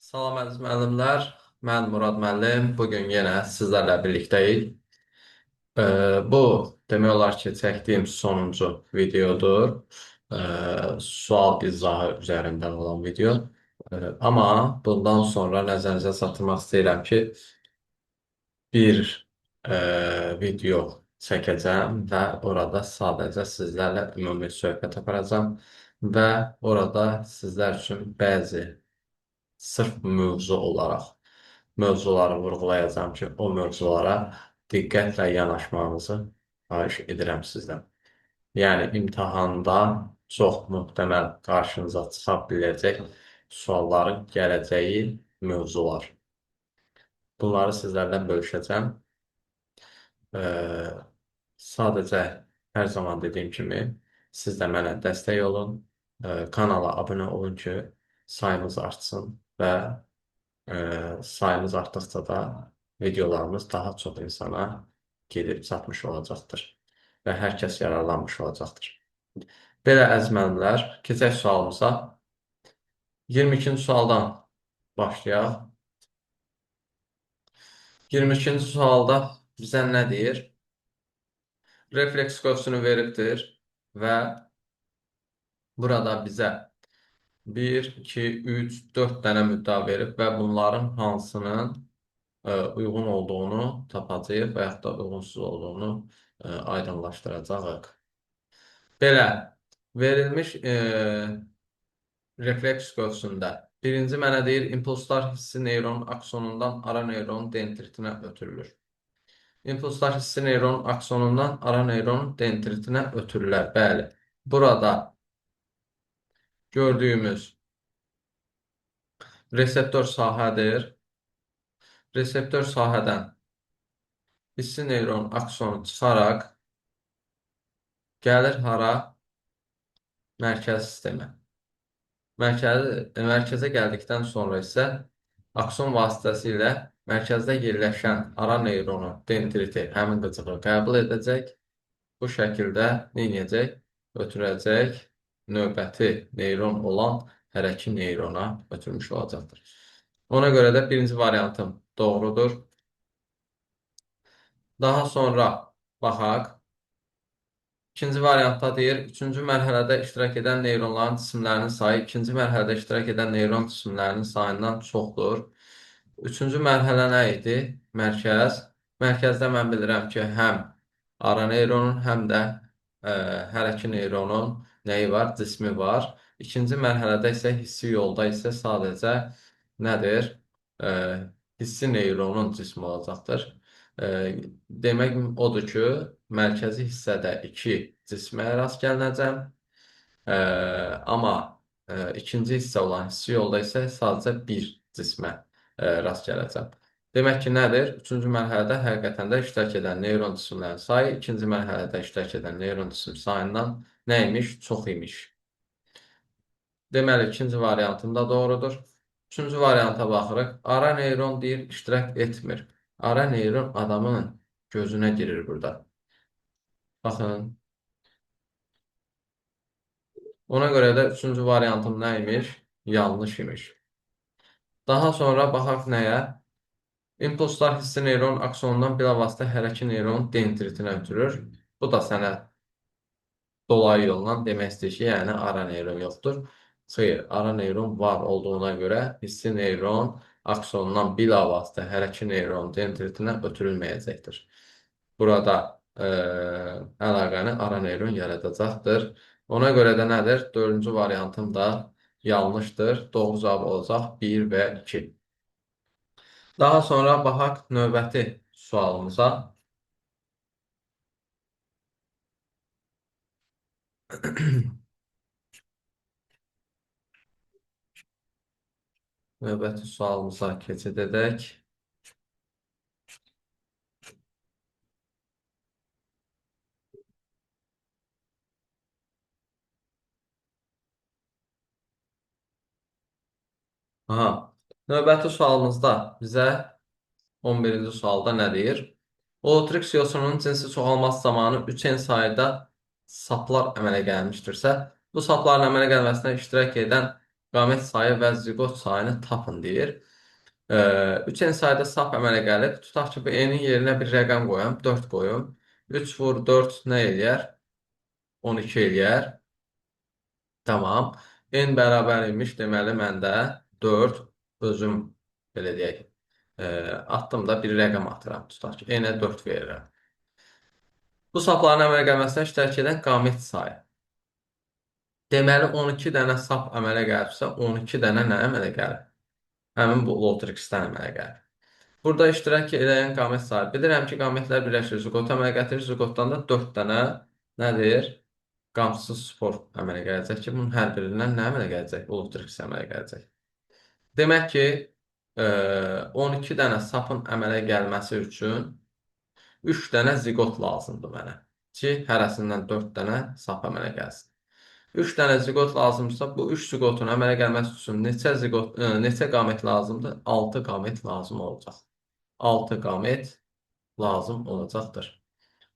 Salam əziz müəllimlər, mən Murad müəllim. Bugün yenə sizlərlə birlikdəyik. Bu demək olar ki, çəkdiyim sonuncu videodur. Sual izahı üzərindən olan video. Amma bundan sonra nəzərinizə çatdırmaq istəyirəm ki, bir video çəkəcəm və orada sadəcə sizlərlə ümumi söhbət aparacağam və orada sizlər üçün bəzi sırf mövzu olaraq mövzuları vurğulayacağam ki, o mövzulara diqqətlə yanaşmağınızı xahiş edirəm sizdən. Yəni, imtahanda çox möhtəməl qarşınıza çıxa biləcək sualların gələcəyi mövzular. Bunları sizlərlə bölüşəcəm. Sadəcə hər zaman dediyim kimi, siz də mənə dəstək olun, kanala abunə olun ki, sayımız artsın və sayımız artdıqca da videolarımız daha çox insana gedib çatmış olacaqdır və hər kəs yararlanmış olacaqdır. Belə əziz müəllimlər, keçək sualımıza. 22-ci sualdan başlayaq. 22-ci sualda bizə nə deyir? Refleks qövsünü veribdir və burada bizə 1, 2, 3, 4 dənə müddəa verib və bunların hansının uyğun olduğunu tapacağıq və yaxud da uyğunsuz olduğunu aydınlaşdıracağıq. Belə, verilmiş refleks qövsündə birinci mənə deyir, impulslar hissi neyron aksonundan ara neyron dendritinə ötürülür. İmpulslar hissi neyron aksonundan ara neyron dendritinə ötürürlər. Bəli, burada gördüyümüz reseptor sahədir. Reseptor sahədən hissi neyron aksonu çıxaraq gəlir hara? Mərkəzi sistemə. Mərkəzə gəldikdən sonra isə akson vasitəsilə mərkəzdə yerləşən ara neyronu, dendriti həmin qıcığı qəbul edəcək. Bu şəkildə nə edəcək? Ötürəcək, növbəti neyron olan hərəki neyrona ötürmüş olacaqdır. Ona görə də birinci variantım doğrudur. Daha sonra baxaq. İkinci variantda deyir, üçüncü mərhələdə iştirak edən neyronların cisimlərinin sayı ikinci mərhələdə iştirak edən neyron cisimlərinin sayından çoxdur. Üçüncü mərhələ nə idi? Mərkəz. Mərkəzdə mən bilirəm ki, həm ara neyronun, həm də hərəki neyronun nəyi var? Cismi var. İkinci mərhələdə isə hissi yolda isə sadəcə nədir? Hissi neyronun cismi olacaqdır. Demək odur ki, mərkəzi hissədə 2 cismə rast gəlinəcəm. Amma ikinci hissə olan hissi yolda isə sadəcə 1 cismə rast gələcəm. Demək ki, nədir? Üçüncü mərhələdə həqiqətən də iştirak edən neyron cisimlərin sayı ikinci mərhələdə iştirak edən neyron cisim sayından nə imiş? Çox imiş. Deməli, ikinci variantım da doğrudur. Üçüncü varianta baxırıq. Ara neyron deyir, iştirak etmir. Ara neyron adamın gözünə girir burada. Baxın. Ona görə də üçüncü variantım nə imiş? Yanlış imiş. Daha sonra baxaq nəyə? İmpulslar hissi neyron aksonundan bilavasitə hərəki neyron dendritinə ötürür. Bu da sənə dolayı yolla demək istəyir ki, yəni ara neyron yoxdur. Xeyr, ara neyron var olduğuna görə hissi neyron aksonundan bilavasitə hərəki neyron dendritinə ötürülməyəcəkdir. Burada əlaqəni ara neyron yaradacaqdır. Ona görə də nədir? Dördüncü variantım da yanlışdır. Doğru cavab olacaq 1 və 2. Daha sonra baxaq növbəti sualımıza. Növbəti sualımıza keçid edək. Növbəti sualımızda bizə 11-ci sualda nə deyir? Otrix yosununun cinsi çoxalması zamanı 3n sayda saplar əmələ gəlmişdirsə, bu sapların əmələ gəlməsinə iştirak edən qamət sayı və ziqot sayını tapın deyir. 3n sayda saf əmələ gəlir. Tutaq ki, bu n-in yerinə bir rəqəm qoyam, 4 qoyum. 3 vur 4 nə eləyər? 12 eləyər. Tamam. N bərabər imiş, deməli məndə 4 özüm belə deyək. Atdım da bir rəqəm atıram. Tutaq ki, n-ə 4 verirəm. Bu safların əmələ gəlməsinə iştirak edən qamət sayı. Deməli, 12 dənə saf əmələ gəlibsə, 12 dənə nə əmələ gəlir? Həmin bu lotur x-dən əmələ gəlir. Burada iştirak edən qamət sayı. Bilirəm ki, qamətlər birləşir, ziqot əmələ gətirir. Ziqotdan da 4 dənə nədir? Qamsız spor əmələ gələcək ki, bunun hər birindən nə əmələ gələcək? Lotur x əmələ gələcək. Demək ki, 12 dənə safın əmələ gəlməsi üçün 3 dənə ziqot lazımdır mənə ki, hərəsindən 4 dənə saf əmələ gəlsin. 3 dənə ziqot lazımdırsa, bu 3 ziqotun əmələ gəlməsi üçün neçə qamət lazımdır? 6 qamət lazım olacaq. 6 qamət lazım olacaqdır.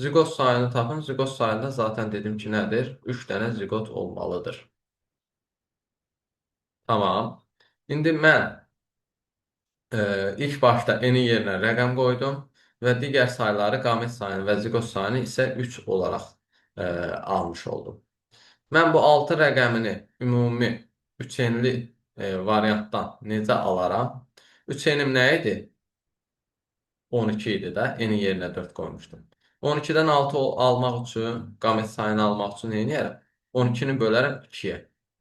Ziqot sayını tapın. Ziqot sayında zaten dedim ki, nədir? 3 dənə ziqot olmalıdır. Tamam. İndi mən ilk başda n-in yerinə rəqəm qoydum və digər sayları, qamət sayını və ziqot sayını isə 3 olaraq almış oldum. Mən bu 6 rəqəmini ümumi 3-enli variantdan necə alaram? 3-enim nə idi? 12 idi də. N-in yerinə 4 qoymuşdum. 12-dən 6 almaq üçün, qamət sayını almaq üçün nə edərəm? 12-ni bölərəm 2-yə.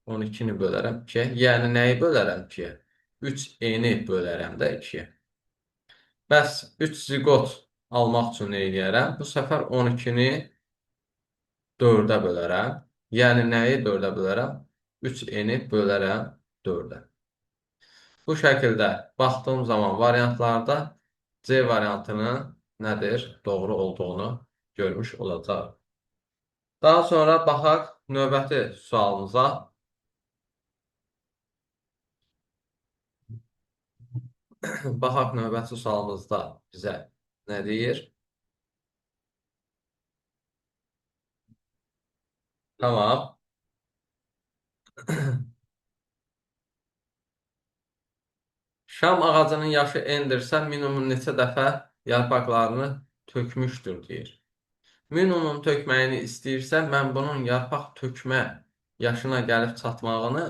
12-ni bölərəm 2-yə. Yəni nəyi bölərəm 2-yə? 3-eni bölərəm də 2-yə. Bəs 3 ziqot almaq üçün nə edərəm? Bu səfər 12-ni 4-ə bölərəm. Yəni nəyi 4-ə bölərəm? 3n-i bölərəm 4-ə. Bu şəkildə baxdığım zaman variantlarda C variantının nədir? Doğru olduğunu görmüş olacaq. Daha sonra baxaq növbəti sualımıza. Baxaq növbəti sualımızda bizə nə deyir? Tamam. Şam ağacının yaşı endirsə, minimum neçə dəfə yarpaqlarını tökmüşdür, deyir. Minimum tökməyini istəyirsə, mən bunun yarpaq tökmə yaşına gəlib çatmağını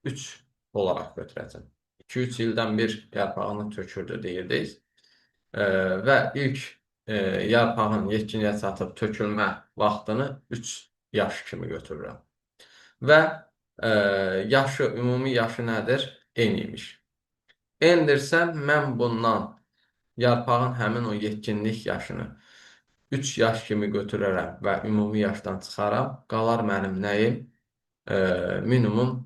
3 olaraq götürəcəm. 2-3 ildən bir yarpağını tökürdü, deyirdik. Və ilk yarpağın yetkinliyə çatıb tökülmə vaxtını 3 yaş kimi götürürəm. Və yaşı, ümumi yaşı nədir? N imiş. N-dirsə, mən bundan yarpağın həmin o yetkinlik yaşını 3 yaş kimi götürərəm və ümumi yaşdan çıxaram. Qalar mənim nəyim? Minimum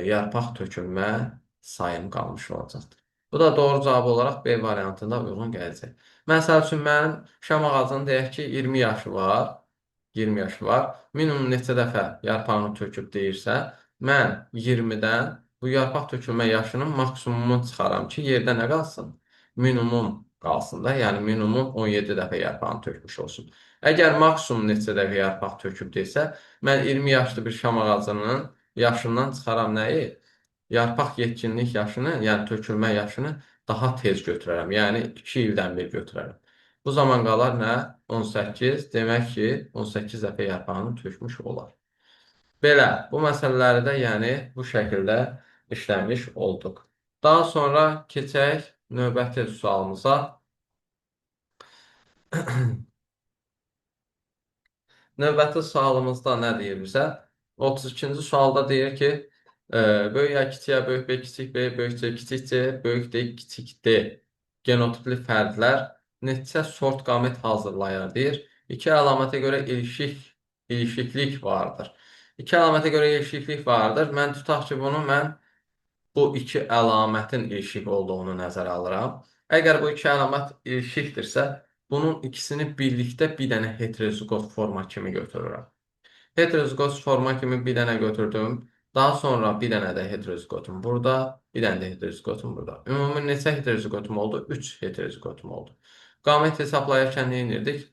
yarpaq tökülmə sayım qalmış olacaqdır. Bu da doğru cavab olaraq B variantında uyğun gələcək. Məsəl üçün, mənim şam ağacının deyək ki, 20 yaşı var. 20 yaşı var. Minimum neçə dəfə yarpağını töküb deyirsə, mən 20-dən bu yarpaq tökülmə yaşının maksimumunu çıxaram ki, yerdə nə qalsın? Minimum qalsın da, yəni minimum 17 dəfə yarpağını tökmüş olsun. Əgər maksimum neçə dəfə yarpaq töküb desə, mən 20 yaşlı bir şam ağacının yaşından çıxaram nəyi? Yarpaq yetkinlik yaşını, yəni tökülmə yaşını daha tez götürərəm. Yəni 2 ildən bir götürərəm. Bu zaman qalar nə? 18. Demək ki, 18 dəfə yarpağını tökmüş olar. Belə, bu məsələləri də yəni bu şəkildə işləmiş olduq. Daha sonra keçək növbəti sualımıza. Növbəti sualımızda nə deyir bizə? 32-ci sualda deyir ki, böyük A kiçik A, böyük B kiçik B, böyük C kiçik C, böyük D kiçik D genotipli fərdlər neçə sort qamət hazırlayır deyir. İki əlamətə görə ilişiklik vardır. İki əlamətə görə ilişiklik vardır. Mən tutaq ki, bunu mən bu iki əlamətin ilişik olduğunu nəzərə alıram. Əgər bu iki əlamət ilişikdirsə, bunun ikisini birlikdə bir dənə heterozigot forma kimi götürürəm. Heterozigot forma kimi bir dənə götürdüm. Daha sonra bir dənə də heterozigotum burada, bir dənə də heterozigotum burada. Ümumi neçə heterozigotum oldu? 3 heterozigotum oldu. Qamət hesablayarkən nə edirdik?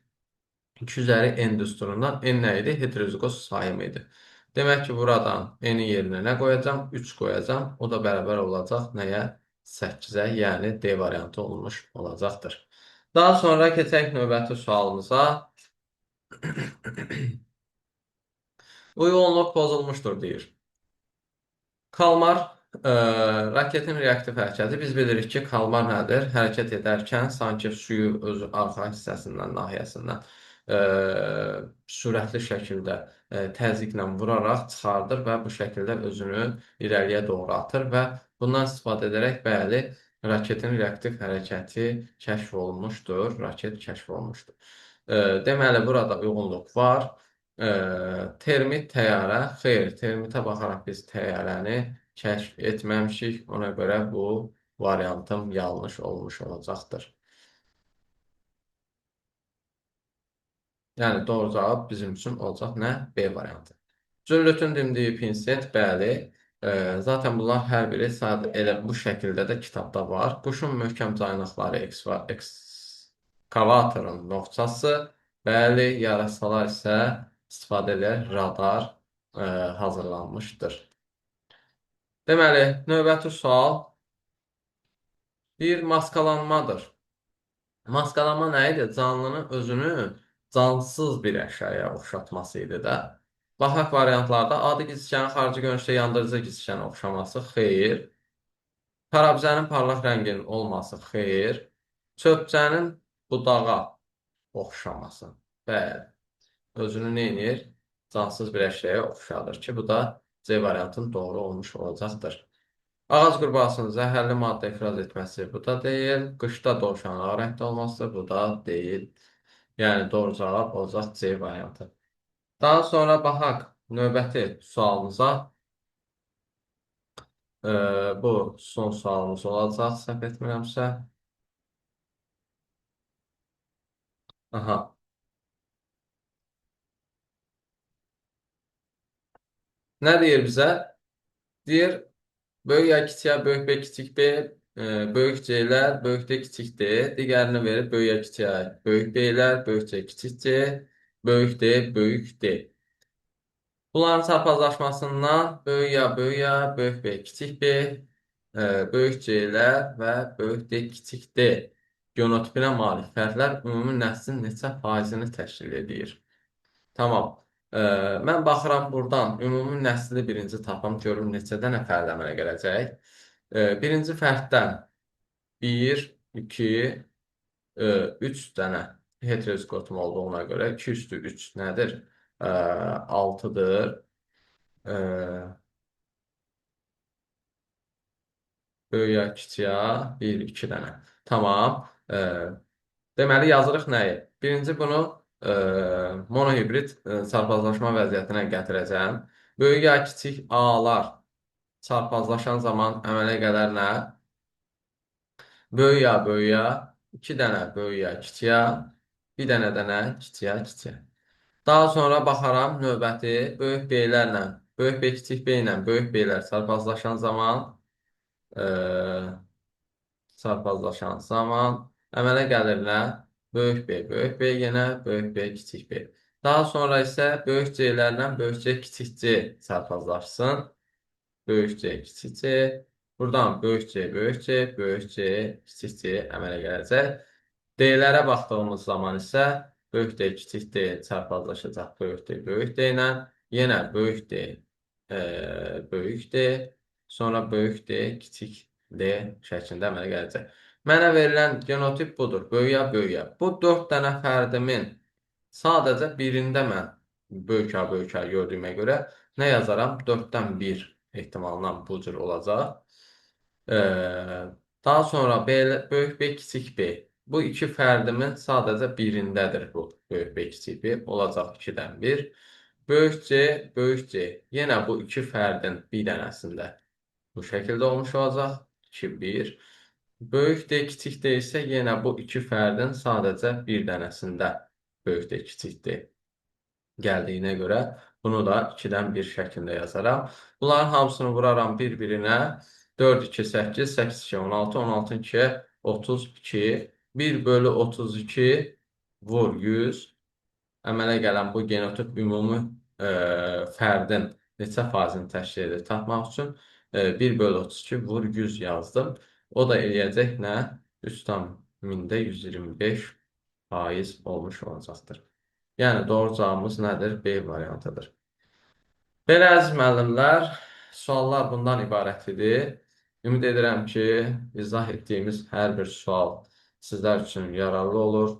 2 üzəri n düsturundan n nə idi? Heterozigot sayım idi. Demək ki, buradan n-in yerinə nə qoyacam? 3 qoyacam. O da bərabər olacaq nəyə? 8-ə, yəni D variantı olmuş olacaqdır. Daha sonra keçək növbəti sualımıza. Uyğunluq pozulmuşdur deyir. Kalmar raketin reaktiv hərəkəti. Biz bilirik ki, kalmar nədir? Hərəkət edərkən sanki suyu öz arxa hissəsindən, nahiyəsindən e, sürətli şəkildə təzyiqlə vuraraq çıxardır və bu şəkildə özünü irəliyə doğru atır və bundan istifadə edərək bəli, raketin reaktiv hərəkəti kəşf olunmuşdur. Raket kəşf olunmuşdur. Deməli, burada uyğunluq var. Termit təyyarə, xeyr, termitə baxaraq biz təyyarəni kəşf etməmişik. Ona görə bu variantım yanlış olmuş olacaqdır. Yəni, doğru cavab bizim üçün olacaq nə? B variantı. Zümrütün dimdiyi pinset, bəli. Zaten bunlar hər biri sadə elə bu şəkildə də kitabda var. Quşun möhkəm caynaqları ekskavatorun noxçası, bəli, yarasalar isə istifadə edir radar hazırlanmışdır. Deməli, növbəti sual bir maskalanmadır. Maskalanma nə idi? Canlının özünü cansız bir əşyaya oxşatması idi də. Baxaq variantlarda adi gizgişənin xarici görünüşdə yandırıcı gizgişənə oxşaması, xeyr. Karabizənin parlaq rənginin olması, xeyr. Çöpçənin budağa oxşaması, bəli. Özünü neynir? Cansız bir əşyaya oxşadır ki, bu da C variantın doğru olmuş olacaqdır. Ağac qurbağasının zəhərli maddə ifraz etməsi, bu da deyil. Qışda dovşanın ağ rəngdə olması, bu da deyil. Yəni, doğru cavab olacaq C variantı. Daha sonra baxaq növbəti sualımıza. Bu son sualımız olacaq, səhv etmirəmsə. Aha. Nə deyir bizə? Deyir, böyük ya kiçik ya, böyük B, kiçik B, böyük C-lər, böyük D, kiçik D. Digərini verir, böyük ya kiçik ya, böyük B-lər, böyük C, kiçik C, böyük D, böyük D. Bunların çarpazlaşmasından böyük ya, böyük B, kiçik B, böyük C-lər və böyük D, kiçik D genotipinə malik fərqlər ümumi nəslin neçə faizini təşkil edir? Tamam. Mən baxıram buradan ümumi nəsli birinci tapam, görüm neçə dənə fərd əmələ gələcək. Birinci fərddən 1, 2, 3 dənə heterozigotum olduğuna görə 2 üstü 3 nədir? 6-dır. Böyüyə, kiçiyə 1, 2 dənə. Tamam. Deməli, yazırıq nəyi? Birinci bunu monohibrid çarpazlaşma vəziyyətinə gətirəcəm. Böyük ya kiçik A-lar çarpazlaşan zaman əmələ gələr nə? Böyük ya, 2 dənə böyük ya kiçiyə, bir dənə dənə kiçiyə. Daha sonra baxaram növbəti böyük B-lərlə, böyük B, kiçik B ilə böyük B-lər çarpazlaşan zaman əmələ gəlir nə? Böyük B, yenə böyük B, kiçik B. Daha sonra isə böyük C-lərlə böyük C, kiçik C çarpazlaşsın. Böyük C, kiçik C. Buradan böyük C, böyük C, böyük C, kiçik C əmələ gələcək. D-lərə baxdığımız zaman isə böyük D, kiçik D çarpazlaşacaq böyük D, böyük D ilə. Yenə böyük D, böyük D, sonra böyük D, kiçik D şəklində əmələ gələcək. Mənə verilən genotip budur, böyük ya. Bu 4 dənə fərdimin sadəcə birində mən böyük A gördüyümə görə nə yazaram? 4-dən 1 ehtimalından bu cür olacaq. Daha sonra böyük B, kiçik B. Bu iki fərdimin sadəcə birindədir bu böyük B, kiçik B. Olacaq 2-dən 1. Böyük C, böyük C. Yenə bu iki fərdin bir dənəsində bu şəkildə olmuş olacaq. 2, 1. Böyük D, kiçik D isə yenə bu iki fərdin sadəcə bir dənəsində böyük D, kiçik D gəldiyinə görə bunu da 2-dən 1 şəklində yazaram. Bunların hamısını vuraram bir-birinə. 4, 2, 8, 8, 2, 16, 16, 2, 32. 1 bölü 32 vur 100. Əmələ gələn bu genotip ümumi fərdin neçə faizini təşkil edir tapmaq üçün 1/32 vur 100 yazdım. O da eləyəcək nə? 3/1000-də 125 faiz olmuş olacaqdır. Yəni doğru cavabımız nədir? B variantıdır. Belə əziz müəllimlər, suallar bundan ibarət idi. Ümid edirəm ki, izah etdiyimiz hər bir sual sizlər üçün yararlı olur.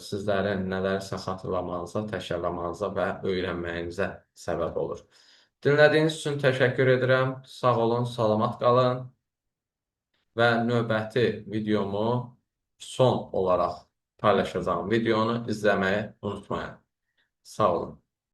Sizlərin nələrsə xatırlamanıza, təkrarlamanıza və öyrənməyinizə səbəb olur. Dinlədiyiniz üçün təşəkkür edirəm. Sağ olun, salamat qalın və növbəti videomu son olaraq paylaşacağım videonu izləməyi unutmayın. Sağ olun.